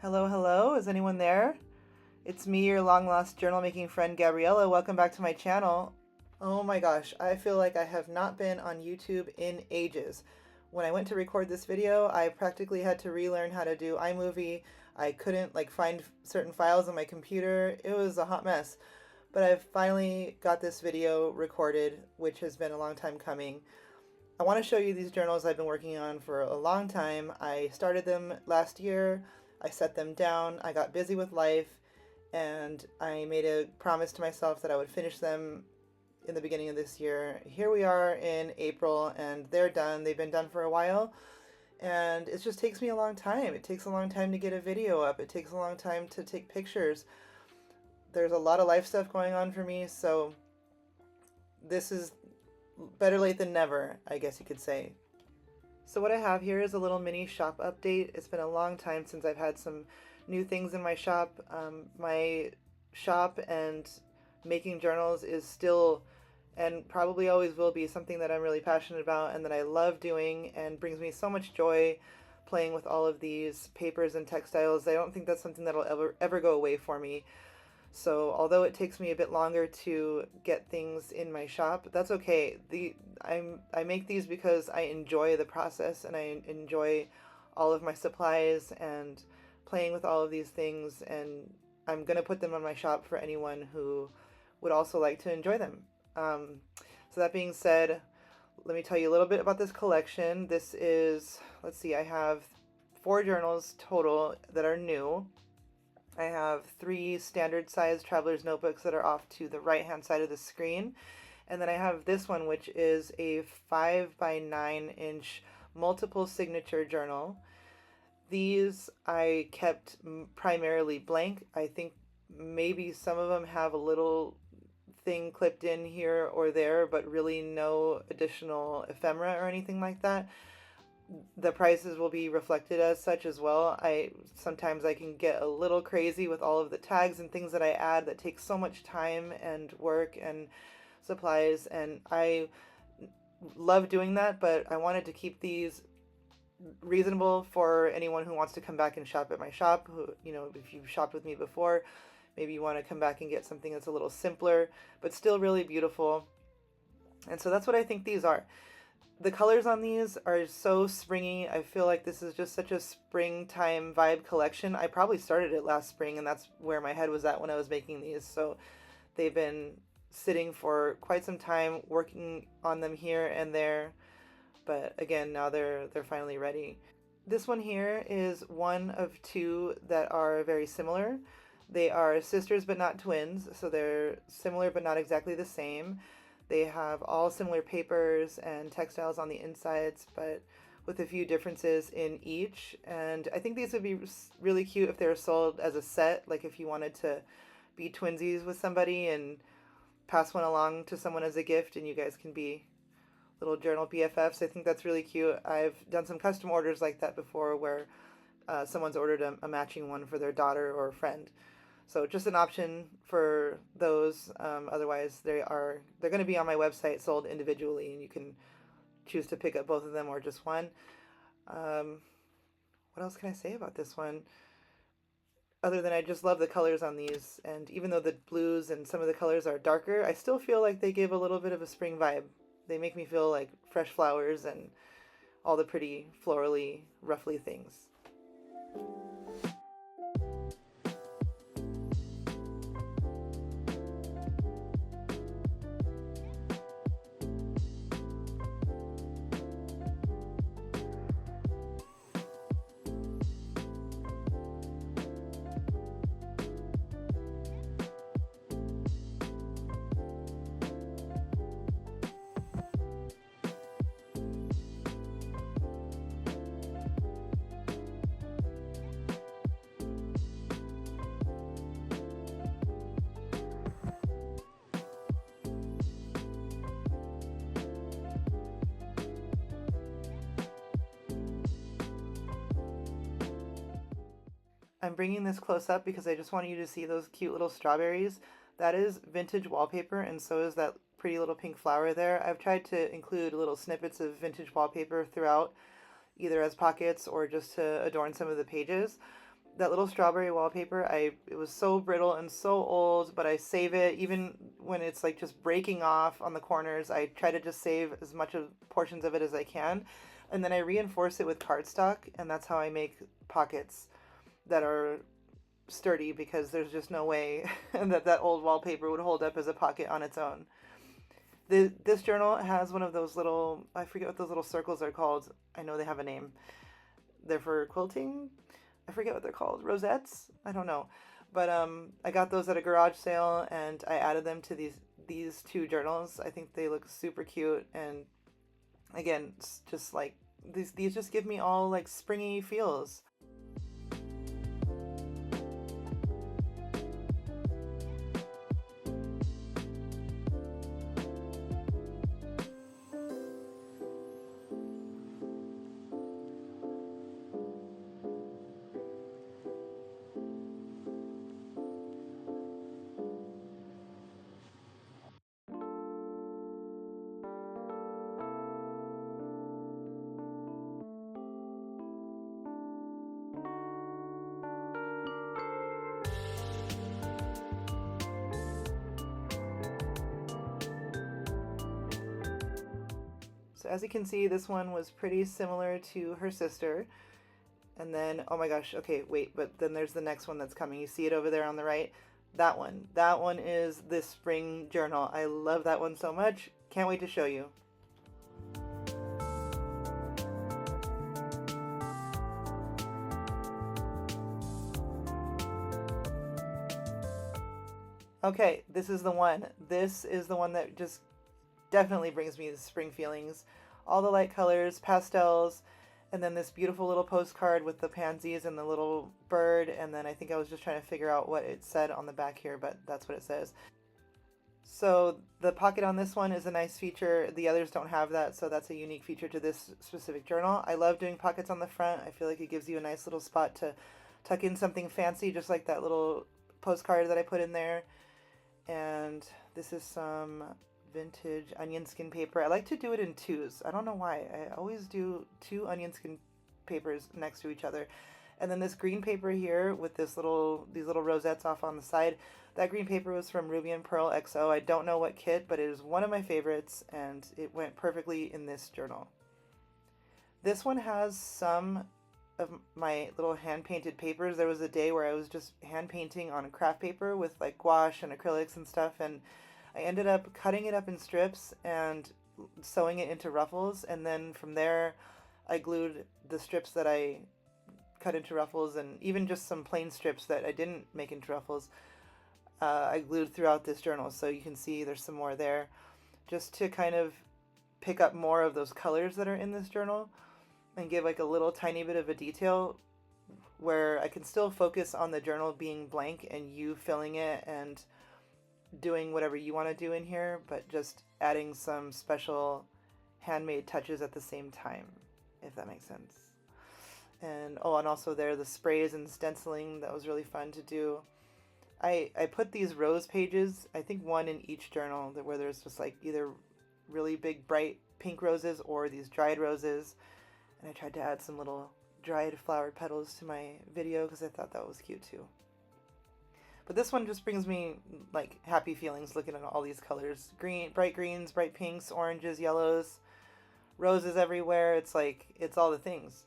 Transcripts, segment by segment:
Hello, hello. Is anyone there? It's me, your long lost journal making friend, Gabriella. Welcome back to my channel. Oh my gosh, I feel like I have not been on YouTube in ages. When I went to record this video, I practically had to relearn how to do iMovie. I couldn't find certain files on my computer. It was a hot mess. But I've finally got this video recorded, which has been a long time coming. I want to show you these journals I've been working on for a long time. I started them last year. I set them down. I got busy with life, and I made a promise to myself that I would finish them in the beginning of this year. Here we are in April, and they're done. They've been done for a while, and it just takes me a long time. It takes a long time to get a video up. It takes a long time to take pictures. There's a lot of life stuff going on for me, so this is better late than never, I guess you could say. So what I have here is a little mini shop update. It's been a long time since I've had some new things in my shop. My shop and making journals is still, and probably always will be, something that I'm really passionate about and that I love doing and brings me so much joy playing with all of these papers and textiles. I don't think that's something that'll ever go away for me. So although it takes me a bit longer to get things in my shop, that's okay. I make these because I enjoy the process and I enjoy all of my supplies and playing with all of these things, and I'm going to put them on my shop for anyone who would also like to enjoy them. So that being said, let me tell you a little bit about this collection. This is, let's see, I have 4 journals total that are new. I have 3 standard size traveler's notebooks that are off to the right hand side of the screen. And then I have this one, which is a 5 by 9 inch multiple signature journal. These I kept primarily blank. I think maybe some of them have a little thing clipped in here or there, but really no additional ephemera or anything like that. The prices will be reflected as such as well. Sometimes I can get a little crazy with all of the tags and things that I add that take so much time and work and supplies, and I love doing that, but I wanted to keep these reasonable for anyone who wants to come back and shop at my shop. Who, if you've shopped with me before, maybe you want to come back and get something that's a little simpler but still really beautiful. And so that's what I think these are. The colors on these are so springy. I feel like this is just such a springtime vibe collection. I probably started it last spring, and that's where my head was at when I was making these. So they've been sitting for quite some time, working on them here and there. But again, now they're finally ready. This one here is one of 2 that are very similar. They are sisters but not twins, so they're similar but not exactly the same. They have all similar papers and textiles on the insides, but with a few differences in each. And I think these would be really cute if they were sold as a set, like if you wanted to be twinsies with somebody and pass one along to someone as a gift, and you guys can be little journal BFFs. I think that's really cute. I've done some custom orders like that before where someone's ordered a matching one for their daughter or friend. So just an option for those. Otherwise, they're going to be on my website sold individually, and you can choose to pick up both of them or just one. What else can I say about this one? Other than I just love the colors on these, and even though the blues and some of the colors are darker, I still feel like they give a little bit of a spring vibe. They make me feel like fresh flowers and all the pretty florally, ruffly things. I'm bringing this close up because I just want you to see those cute little strawberries. That is vintage wallpaper, and so is that pretty little pink flower there. I've tried to include little snippets of vintage wallpaper throughout, either as pockets or just to adorn some of the pages. that little strawberry wallpaper, it was so brittle and so old, but I save it even when it's like just breaking off on the corners. I try to just save as much of portions of it as I can, and then I reinforce it with cardstock, and that's how I make pockets that are sturdy, because there's just no way that old wallpaper would hold up as a pocket on its own. This journal has one of those little, I forget what those little circles are called. I know they have a name. They're for quilting. I forget what they're called. Rosettes? I don't know. But I got those at a garage sale, and I added them to these two journals. I think they look super cute, and again, it's just like these just give me all like springy feels. So as you can see, this one was pretty similar to her sister. And then, oh my gosh, okay, wait, but then there's the next one that's coming. You see it over there on the right? That one. That one is this spring journal. I love that one so much. Can't wait to show you. Okay, this is the one. This is the one that just definitely brings me the spring feelings. All the light colors, pastels, and then this beautiful little postcard with the pansies and the little bird. And then I think I was just trying to figure out what it said on the back here, but that's what it says. So the pocket on this one is a nice feature. The others don't have that, so that's a unique feature to this specific journal. I love doing pockets on the front. I feel like it gives you a nice little spot to tuck in something fancy, just like that little postcard that I put in there. And this is some vintage onion skin paper. I like to do it in twos. I don't know why. I always do two onion skin papers next to each other. And then this green paper here with these little rosettes off on the side. That green paper was from Ruby and Pearl XO. I don't know what kit, but it is one of my favorites, and it went perfectly in this journal. This one has some of my little hand-painted papers. There was a day where I was just hand-painting on craft paper with like gouache and acrylics and stuff, and I ended up cutting it up in strips and sewing it into ruffles, and then from there I glued the strips that I cut into ruffles, and even just some plain strips that I didn't make into ruffles, I glued throughout this journal. So you can see there's some more there, just to kind of pick up more of those colors that are in this journal and give like a little tiny bit of a detail where I can still focus on the journal being blank and you filling it and doing whatever you want to do in here, but just adding some special handmade touches at the same time, if that makes sense. And oh, and also there, the sprays and stenciling, that was really fun to do. I put these rose pages, I think one in each journal, where there's just like either really big bright pink roses or these dried roses. And I tried to add some little dried flowered petals to my video because I thought that was cute too. But this one just brings me like happy feelings looking at all these colors. Green, bright greens, bright pinks, oranges, yellows, roses everywhere. It's like, it's all the things.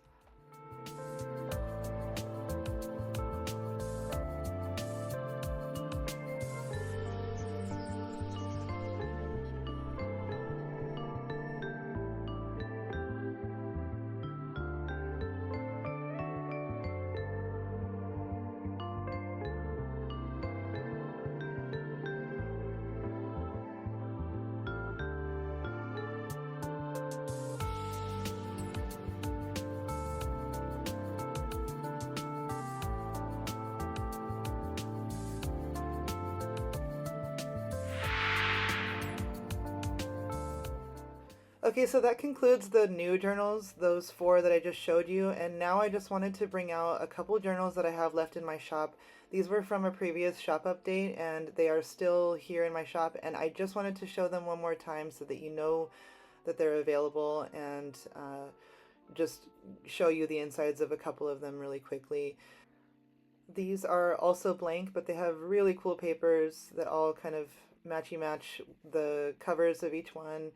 Okay, so that concludes the new journals, those 4 that I just showed you, and now I just wanted to bring out a couple journals that I have left in my shop. These were from a previous shop update, and they are still here in my shop, and I just wanted to show them one more time so that you know that they're available, and just show you the insides of a couple of them really quickly. These are also blank, but they have really cool papers that all kind of matchy match the covers of each one,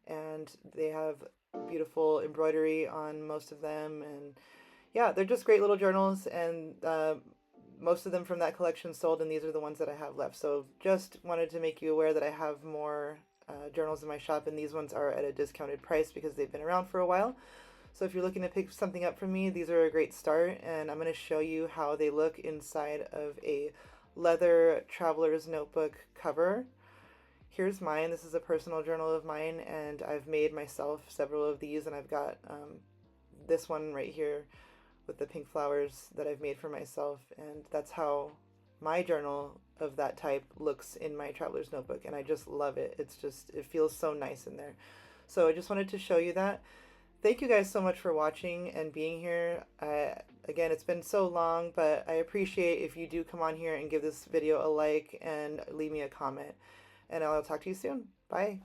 and they have beautiful embroidery on most of them. And yeah, they're just great little journals, and most of them from that collection sold, and these are the ones that I have left. So just wanted to make you aware that I have more journals in my shop, and these ones are at a discounted price because they've been around for a while. So if you're looking to pick something up from me, these are a great start, and I'm going to show you how they look inside of a leather traveler's notebook cover. Here's mine. This is a personal journal of mine, and I've made myself several of these, and I've got this one right here with the pink flowers that I've made for myself, and that's how my journal of that type looks in my traveler's notebook, and I just love it. It feels so nice in there. So I just wanted to show you that. Thank you guys so much for watching and being here. Again, it's been so long, but I appreciate if you do come on here and give this video a like and leave me a comment. And I'll talk to you soon. Bye.